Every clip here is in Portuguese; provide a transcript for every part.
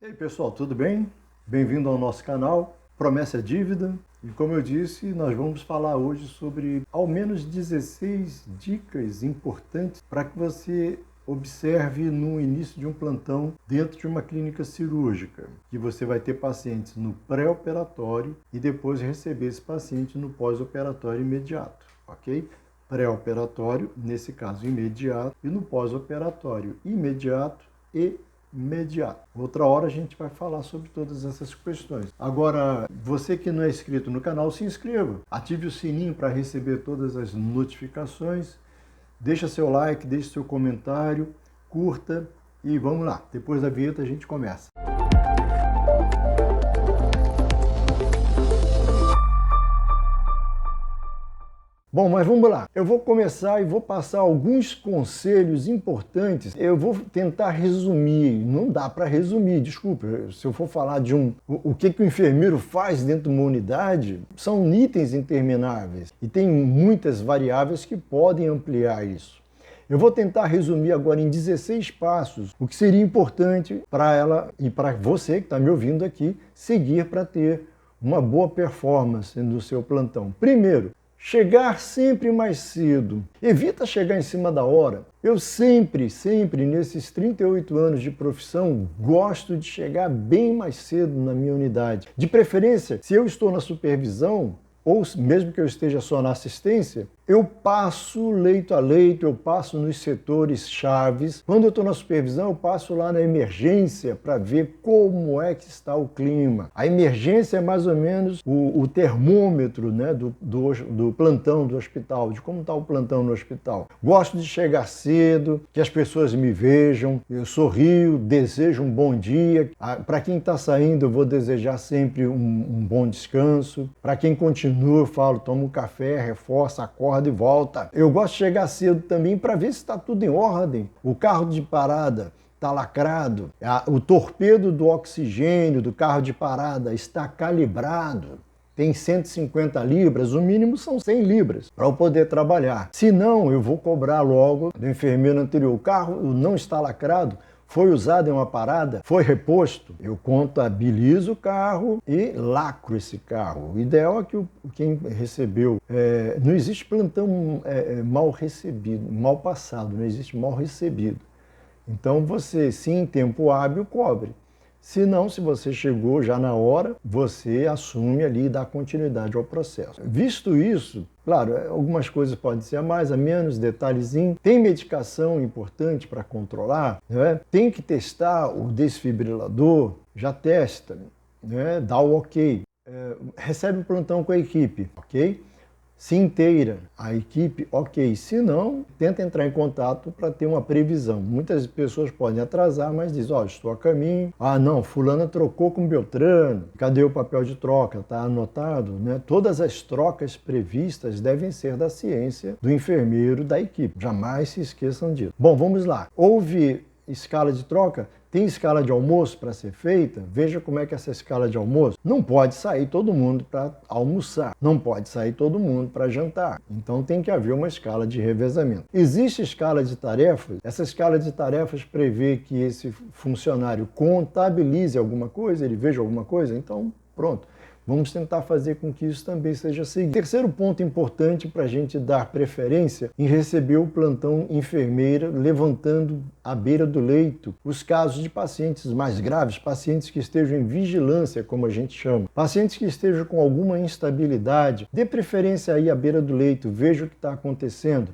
E aí pessoal, tudo bem? Bem-vindo ao nosso canal Promessa é Dívida. E como eu disse, nós vamos falar hoje sobre ao menos 16 dicas importantes para que você observe no início de um plantão dentro de uma clínica cirúrgica, que você vai ter pacientes no pré-operatório e depois receber esse paciente no pós-operatório imediato, ok? Pré-operatório, nesse caso imediato, e no pós-operatório imediato e imediato. Outra hora a gente vai falar sobre todas essas questões. Agora, você que não é inscrito no canal, se inscreva. Ative o sininho para receber todas as notificações. Deixa seu like, deixa seu comentário, curta e vamos lá. Depois da vinheta a gente começa. Bom, mas vamos lá. Eu vou começar e vou passar alguns conselhos importantes. Eu vou tentar resumir. Não dá para resumir, desculpa. Se eu for falar de o que o enfermeiro faz dentro de uma unidade, são itens intermináveis. E tem muitas variáveis que podem ampliar isso. Eu vou tentar resumir agora em 16 passos o que seria importante para ela e para você que está me ouvindo aqui seguir para ter uma boa performance no seu plantão. Primeiro, chegar sempre mais cedo. Evita chegar em cima da hora. Eu sempre, nesses 38 anos de profissão, gosto de chegar bem mais cedo na minha unidade. De preferência, se eu estou na supervisão, ou mesmo que eu esteja só na assistência, eu passo leito a leito, eu passo nos setores chaves. Quando eu estou na supervisão, eu passo lá na emergência para ver como é que está o clima. A emergência é mais ou menos o termômetro, né, do plantão do hospital, de como está o plantão no hospital. Gosto de chegar cedo, que as pessoas me vejam, eu sorrio, desejo um bom dia. Para quem está saindo, eu vou desejar sempre um bom descanso. Para quem continua, eu falo, toma um café, reforça, acorda e volta. Eu gosto de chegar cedo também para ver se está tudo em ordem. O carro de parada está lacrado, o torpedo do oxigênio do carro de parada está calibrado, tem 150 libras, o mínimo são 100 libras para eu poder trabalhar. Se não, eu vou cobrar logo do enfermeiro anterior. O carro não está lacrado, foi usado em uma parada, foi reposto, eu contabilizo o carro e lacro esse carro. O ideal é que quem recebeu... não existe plantão mal recebido, mal passado, não existe mal recebido. Então você, se em tempo hábil, cobre. Se não, se você chegou já na hora, você assume ali e dá continuidade ao processo. Visto isso, claro, algumas coisas podem ser a mais, a menos, detalhezinho. Tem medicação importante para controlar, né? Tem que testar o desfibrilador, já testa, né? Dá o ok. Recebe o plantão com a equipe, ok? Se inteira a equipe, ok. Se não, tenta entrar em contato para ter uma previsão. Muitas pessoas podem atrasar, mas diz, ó, estou a caminho. Ah, não, fulana trocou com Beltrano. Cadê o papel de troca? Está anotado, né? Todas as trocas previstas devem ser da ciência do enfermeiro da equipe. Jamais se esqueçam disso. Bom, vamos lá. Houve escala de troca? Tem escala de almoço para ser feita? Veja como é que é essa escala de almoço. Não pode sair todo mundo para almoçar. Não pode sair todo mundo para jantar. Então tem que haver uma escala de revezamento. Existe escala de tarefas? Essa escala de tarefas prevê que esse funcionário contabilize alguma coisa, ele veja alguma coisa? Então, pronto. Vamos tentar fazer com que isso também seja seguido. Terceiro ponto importante para a gente dar preferência em receber o plantão enfermeira levantando à beira do leito os casos de pacientes mais graves, pacientes que estejam em vigilância, como a gente chama, pacientes que estejam com alguma instabilidade, dê preferência aí à beira do leito, veja o que está acontecendo.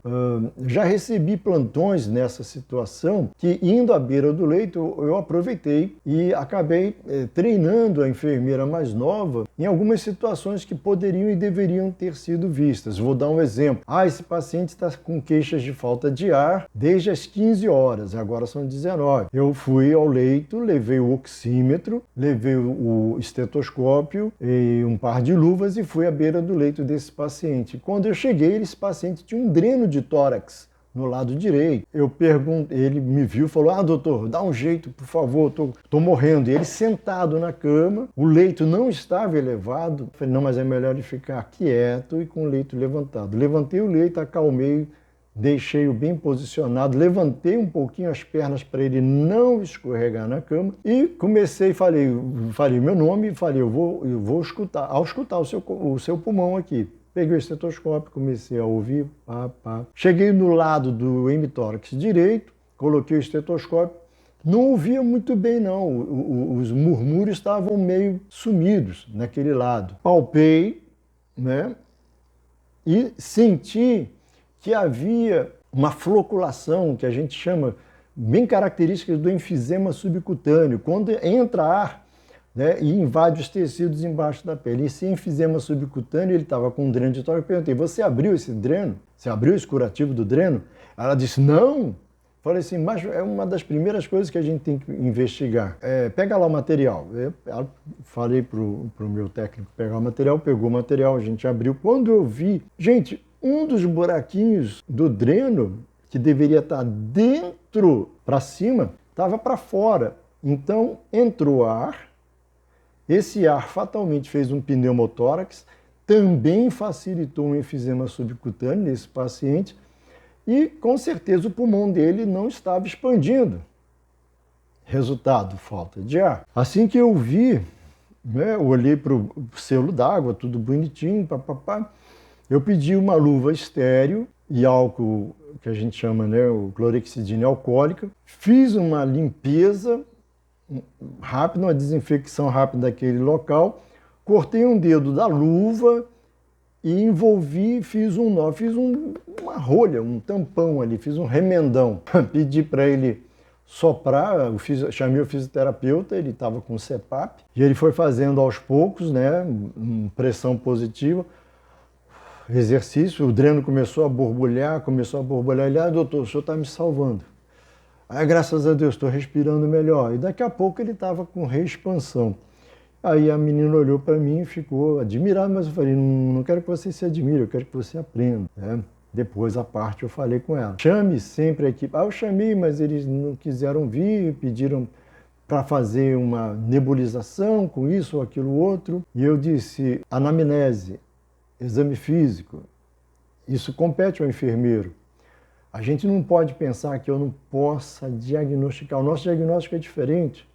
Já recebi plantões nessa situação que, indo à beira do leito, eu aproveitei e acabei treinando a enfermeira mais nova em algumas situações que poderiam e deveriam ter sido vistas. Vou dar um exemplo. Esse paciente está com queixas de falta de ar desde as 15 horas, agora são 19. Eu fui ao leito, levei o oxímetro, levei o estetoscópio e um par de luvas e fui à beira do leito desse paciente. Quando eu cheguei, esse paciente tinha um dreno de tórax no lado direito. Eu perguntei, ele me viu e falou, doutor, dá um jeito, por favor, tô morrendo. E ele sentado na cama, o leito não estava elevado. Eu falei, não, mas é melhor ele ficar quieto e com o leito levantado. Levantei o leito, acalmei, deixei-o bem posicionado, levantei um pouquinho as pernas para ele não escorregar na cama e comecei, falei meu nome e falei, eu vou escutar, ao escutar o seu pulmão aqui. Peguei o estetoscópio, comecei a ouvir, pá, pá. Cheguei no lado do hemitórax direito, coloquei o estetoscópio, não ouvia muito bem não, os murmúrios estavam meio sumidos naquele lado. Palpei, né, e senti que havia uma floculação, que a gente chama, bem característica do enfisema subcutâneo, quando entra ar, né, e invade os tecidos embaixo da pele. Esse enfisema subcutâneo, ele estava com um dreno de tórax. Eu perguntei, você abriu esse dreno? Você abriu esse curativo do dreno? Ela disse, não. Falei assim, mas é uma das primeiras coisas que a gente tem que investigar. Pega lá o material. Eu falei para o meu técnico pegar o material, pegou o material, a gente abriu. Quando eu vi, gente, um dos buraquinhos do dreno, que deveria estar dentro para cima, estava para fora. Então entrou ar, esse ar fatalmente fez um pneumotórax, também facilitou um enfisema subcutâneo nesse paciente, e com certeza o pulmão dele não estava expandindo. Resultado, falta de ar. Assim que eu vi, né, eu olhei para o selo d'água, tudo bonitinho, papapá. Eu pedi uma luva estéreo e álcool, que a gente chama, né, o clorexidina alcoólica. Fiz uma limpeza rápida, uma desinfecção rápida daquele local. Cortei um dedo da luva e envolvi, fiz um nó, fiz uma rolha, um tampão ali, fiz um remendão. Pedi para ele soprar, chamei o fisioterapeuta, ele estava com CPAP, e ele foi fazendo aos poucos, né, pressão positiva, exercício, o dreno começou a borbulhar, ele, doutor, o senhor está me salvando. Aí, graças a Deus, estou respirando melhor. E daqui a pouco ele estava com reexpansão. Aí a menina olhou para mim e ficou admirada, mas eu falei, não quero que você se admire, eu quero que você aprenda, né? Depois, à parte, eu falei com ela. Chame sempre a equipe. Eu chamei, mas eles não quiseram vir, pediram para fazer uma nebulização com isso ou aquilo outro. E eu disse, anamnese, exame físico, isso compete ao enfermeiro. A gente não pode pensar que eu não possa diagnosticar. O nosso diagnóstico é diferente.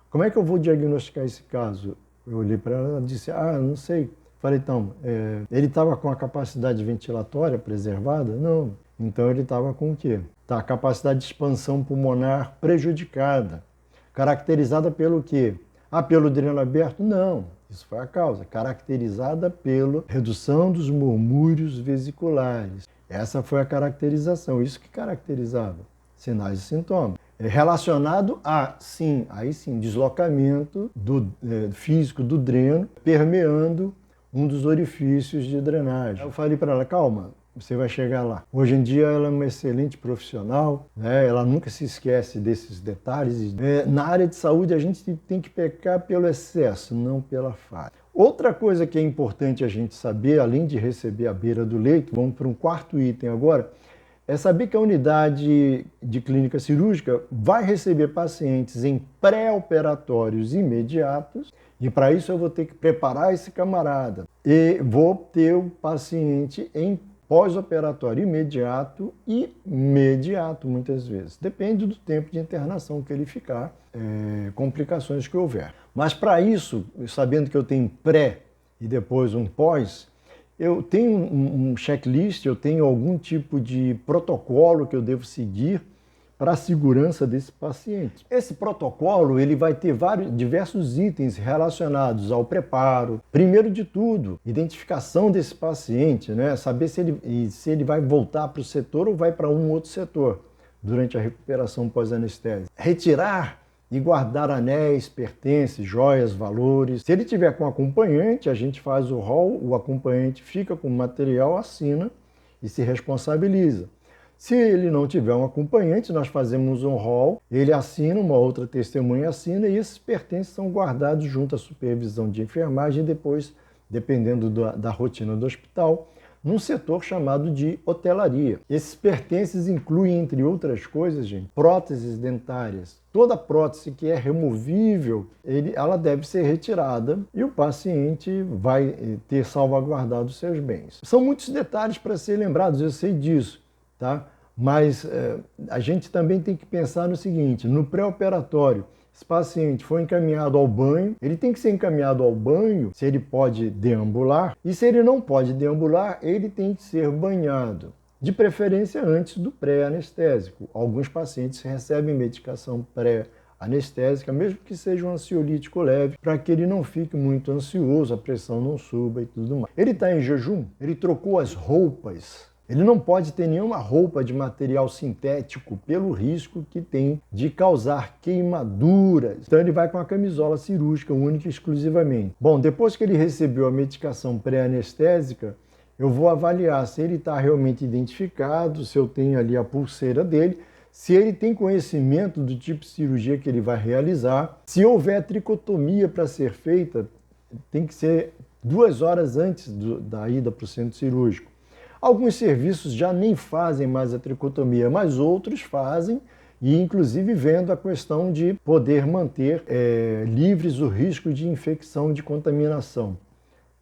Como é que eu vou diagnosticar esse caso? Eu olhei para ela e disse, não sei. Falei, então, ele estava com a capacidade ventilatória preservada? Não. Então ele estava com o quê? A capacidade de expansão pulmonar prejudicada. Caracterizada pelo quê? Pelo dreno aberto? Não. Isso foi a causa. Caracterizada pela redução dos murmúrios vesiculares. Essa foi a caracterização, isso que caracterizava sinais e sintomas. Relacionado a, sim, aí sim, deslocamento físico do dreno, permeando um dos orifícios de drenagem. Eu falei para ela, calma, você vai chegar lá. Hoje em dia ela é uma excelente profissional, né? Ela nunca se esquece desses detalhes. Na área de saúde a gente tem que pecar pelo excesso, não pela falha. Outra coisa que é importante a gente saber, além de receber à beira do leito, vamos para um quarto item agora, é saber que a unidade de clínica cirúrgica vai receber pacientes em pré-operatórios imediatos, e para isso eu vou ter que preparar esse camarada. E vou ter o paciente em pós-operatório imediato e imediato, muitas vezes. Depende do tempo de internação que ele ficar, complicações que houver. Mas para isso, sabendo que eu tenho pré e depois um pós, eu tenho um checklist, eu tenho algum tipo de protocolo que eu devo seguir para a segurança desse paciente. Esse protocolo ele vai ter diversos itens relacionados ao preparo. Primeiro de tudo, identificação desse paciente, né? Saber se ele vai voltar para o setor ou vai para um outro setor durante a recuperação pós-anestésia. Retirar e guardar anéis, pertences, joias, valores. Se ele tiver com acompanhante, a gente faz o rol, o acompanhante fica com o material, assina e se responsabiliza. Se ele não tiver um acompanhante, nós fazemos um rol, ele assina, uma outra testemunha assina e esses pertences são guardados junto à supervisão de enfermagem e depois, dependendo da rotina do hospital, num setor chamado de hotelaria. Esses pertences incluem, entre outras coisas, gente, próteses dentárias. Toda prótese que é removível, ela deve ser retirada e o paciente vai ter salvaguardado os seus bens. São muitos detalhes para ser lembrados, eu sei disso. tá? Mas a gente também tem que pensar no seguinte, no pré-operatório, esse paciente foi encaminhado ao banho, ele tem que ser encaminhado ao banho se ele pode deambular, e se ele não pode deambular, ele tem que ser banhado, de preferência antes do pré-anestésico. Alguns pacientes recebem medicação pré-anestésica, mesmo que seja um ansiolítico leve, para que ele não fique muito ansioso, a pressão não suba e tudo mais. Ele está em jejum, ele trocou as roupas. Ele não pode ter nenhuma roupa de material sintético pelo risco que tem de causar queimaduras. Então ele vai com a camisola cirúrgica única e exclusivamente. Bom, depois que ele recebeu a medicação pré-anestésica, eu vou avaliar se ele está realmente identificado, se eu tenho ali a pulseira dele, se ele tem conhecimento do tipo de cirurgia que ele vai realizar. Se houver tricotomia para ser feita, tem que ser 2 horas antes da ida para o centro cirúrgico. Alguns serviços já nem fazem mais a tricotomia, mas outros fazem, e inclusive vendo a questão de poder manter livres o risco de infecção, de contaminação,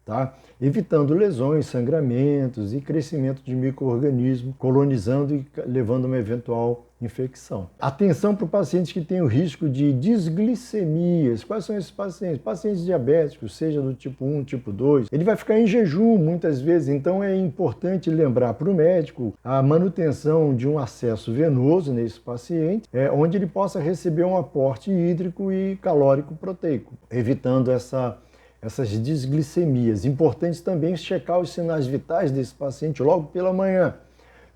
tá? Evitando lesões, sangramentos e crescimento de micro-organismos, colonizando e levando a uma eventual infecção. Atenção para o paciente que tem o risco de desglicemias. Quais são esses pacientes? Pacientes diabéticos, seja do tipo 1, tipo 2, ele vai ficar em jejum muitas vezes, então é importante lembrar para o médico a manutenção de um acesso venoso nesse paciente, onde ele possa receber um aporte hídrico e calórico proteico, evitando essas desglicemias. Importante também checar os sinais vitais desse paciente logo pela manhã,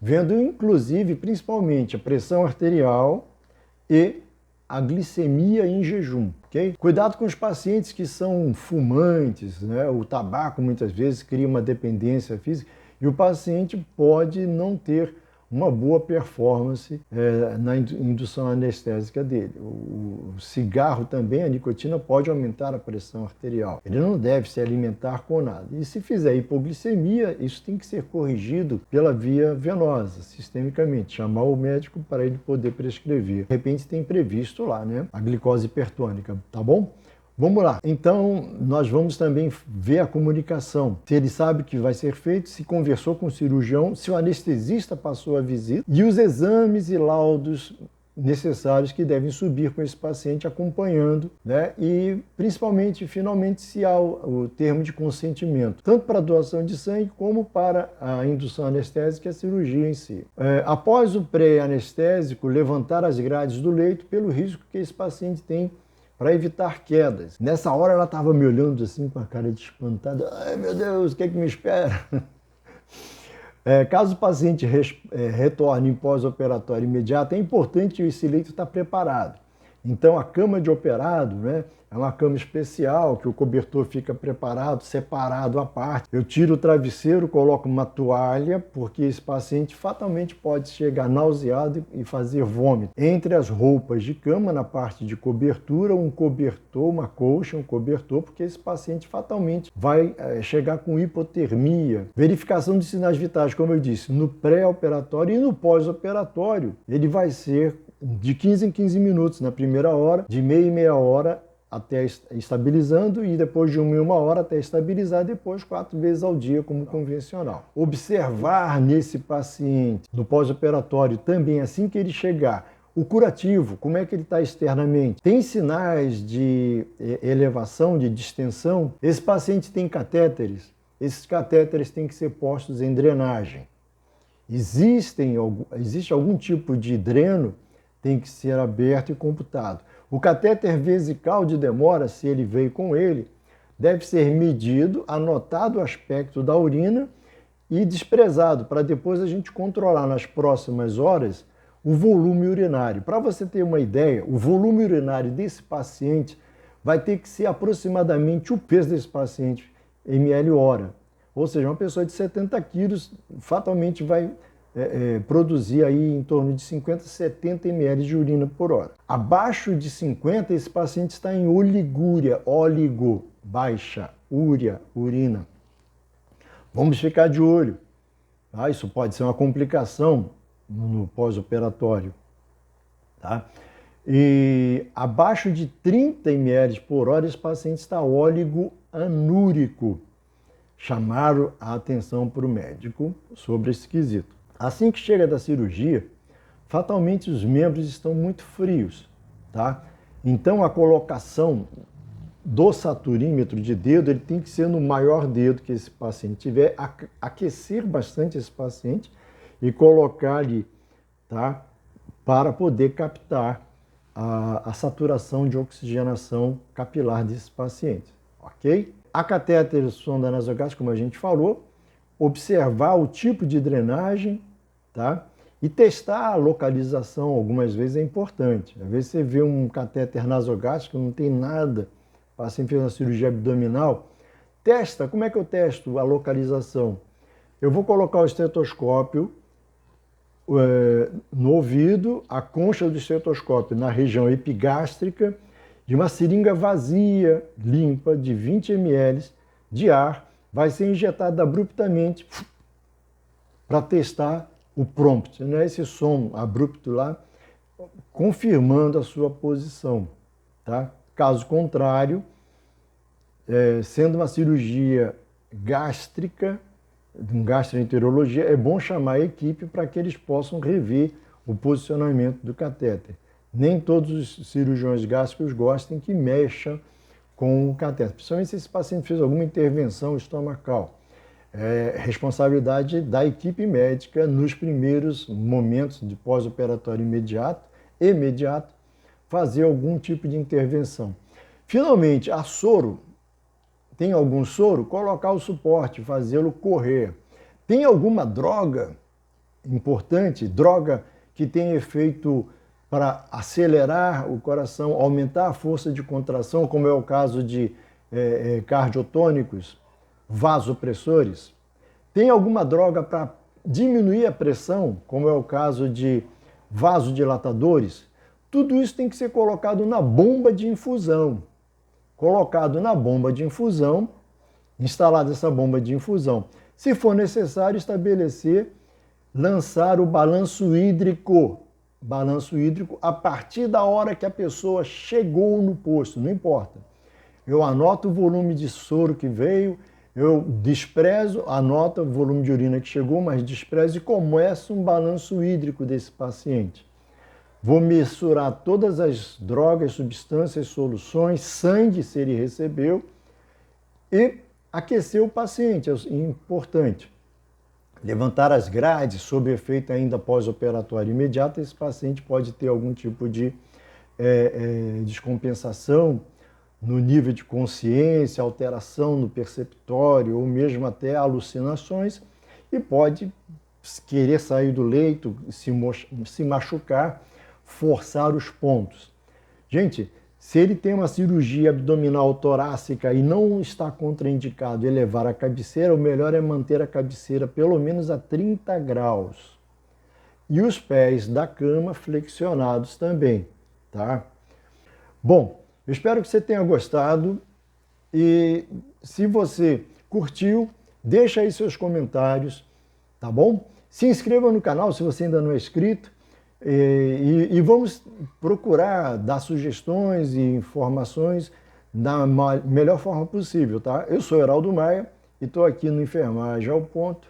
vendo inclusive, principalmente, a pressão arterial e a glicemia em jejum, ok? Cuidado com os pacientes que são fumantes, né? O tabaco muitas vezes cria uma dependência física e o paciente pode não ter uma boa performance na indução anestésica dele. O cigarro também, a nicotina, pode aumentar a pressão arterial. Ele não deve se alimentar com nada. E se fizer hipoglicemia, isso tem que ser corrigido pela via venosa, sistemicamente. Chamar o médico para ele poder prescrever. De repente tem previsto lá, né, a glicose hipertônica, tá bom? Vamos lá. Então, nós vamos também ver a comunicação. Se ele sabe que vai ser feito, se conversou com o cirurgião, se o anestesista passou a visita e os exames e laudos necessários que devem subir com esse paciente acompanhando, né? E principalmente, finalmente, se há o termo de consentimento, tanto para a doação de sangue como para a indução anestésica e a cirurgia em si. Após o pré-anestésico, levantar as grades do leito pelo risco que esse paciente tem para evitar quedas. Nessa hora ela estava me olhando assim com a cara de espantada. Ai, meu Deus, o que é que me espera? Caso o paciente retorne em pós-operatório imediato, é importante esse leito estar preparado. Então a cama de operado, né, é uma cama especial que o cobertor fica preparado, separado à parte. Eu tiro o travesseiro, coloco uma toalha, porque esse paciente fatalmente pode chegar nauseado e fazer vômito. Entre as roupas de cama, na parte de cobertura, um cobertor, uma colcha, um cobertor, porque esse paciente fatalmente vai chegar com hipotermia. Verificação de sinais vitais, como eu disse, no pré-operatório e no pós-operatório. Ele vai ser de 15 em 15 minutos na primeira hora, de meia em meia hora até estabilizando e depois de 1 em 1 hora até estabilizar, depois 4 vezes ao dia como convencional. Observar nesse paciente no pós-operatório também assim que ele chegar, o curativo, como é que ele está externamente? Tem sinais de elevação, de distensão? Esse paciente tem catéteres? Esses catéteres têm que ser postos em drenagem. Existe algum tipo de dreno, tem que ser aberto e computado. O catéter vesical de demora, se ele veio com ele, deve ser medido, anotado o aspecto da urina e desprezado, para depois a gente controlar nas próximas horas o volume urinário. Para você ter uma ideia, o volume urinário desse paciente vai ter que ser aproximadamente o peso desse paciente, ml hora. Ou seja, uma pessoa de 70 quilos fatalmente vai produzir aí em torno de 50 a 70 ml de urina por hora. Abaixo de 50, esse paciente está em oligúria, oligo, baixa, úria, urina. Vamos ficar de olho. Tá? Isso pode ser uma complicação no pós-operatório. Tá? E abaixo de 30 ml por hora, esse paciente está oligoanúrico. Chamaram a atenção para o médico sobre esse quesito. Assim que chega da cirurgia, fatalmente os membros estão muito frios, tá? Então a colocação do saturímetro de dedo, ele tem que ser no maior dedo que esse paciente tiver, aquecer bastante esse paciente e colocar ali, tá? Para poder captar a saturação de oxigenação capilar desse paciente, ok? A catéter sonda nasogástrica, como a gente falou, observar o tipo de drenagem, tá? E testar a localização, algumas vezes é importante. Às vezes você vê um catéter nasogástrico, não tem nada, o paciente fez uma cirurgia abdominal, testa, como é que eu testo a localização? Eu vou colocar o estetoscópio no ouvido, a concha do estetoscópio na região epigástrica, de uma seringa vazia, limpa, de 20 ml de ar, vai ser injetada abruptamente para testar o prompt, né? Esse som abrupto lá, confirmando a sua posição, tá? Caso contrário, sendo uma cirurgia gástrica, de gastroenterologia, é bom chamar a equipe para que eles possam rever o posicionamento do catéter. Nem todos os cirurgiões gástricos gostam que mexa com o catéter, principalmente se esse paciente fez alguma intervenção estomacal. É responsabilidade da equipe médica nos primeiros momentos de pós-operatório imediato, fazer algum tipo de intervenção. Finalmente, a soro. Tem algum soro? Colocar o suporte, fazê-lo correr. Tem alguma droga importante, droga que tem efeito para acelerar o coração, aumentar a força de contração, como é o caso de cardiotônicos, vasopressores? Tem alguma droga para diminuir a pressão, como é o caso de vasodilatadores? Tudo isso tem que ser colocado na bomba de infusão. Colocado na bomba de infusão, instalada essa bomba de infusão. Se for necessário, estabelecer, lançar o balanço hídrico. Balanço hídrico a partir da hora que a pessoa chegou no posto, não importa. Eu anoto o volume de soro que veio, eu desprezo, anoto o volume de urina que chegou, mas desprezo e começo um balanço hídrico desse paciente. Vou mensurar todas as drogas, substâncias, soluções, sangue, se ele recebeu, e aquecer o paciente, é importante. Levantar as grades, sob efeito ainda pós-operatório imediato, esse paciente pode ter algum tipo de descompensação no nível de consciência, alteração no perceptório, ou mesmo até alucinações, e pode querer sair do leito, se machucar, forçar os pontos. Gente, se ele tem uma cirurgia abdominal torácica e não está contraindicado elevar a cabeceira, o melhor é manter a cabeceira pelo menos a 30 graus. E os pés da cama flexionados também, tá? Bom, eu espero que você tenha gostado e se você curtiu, deixa aí seus comentários, tá bom? Se inscreva no canal se você ainda não é inscrito. E vamos procurar dar sugestões e informações da melhor forma possível, tá? Eu sou Heraldo Maia e estou aqui no Enfermagem ao Ponto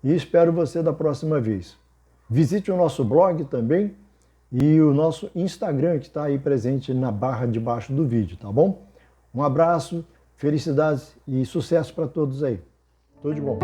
e espero você da próxima vez. Visite o nosso blog também e o nosso Instagram que está aí presente na barra de baixo do vídeo, tá bom? Um abraço, felicidades e sucesso para todos aí. Tudo de bom.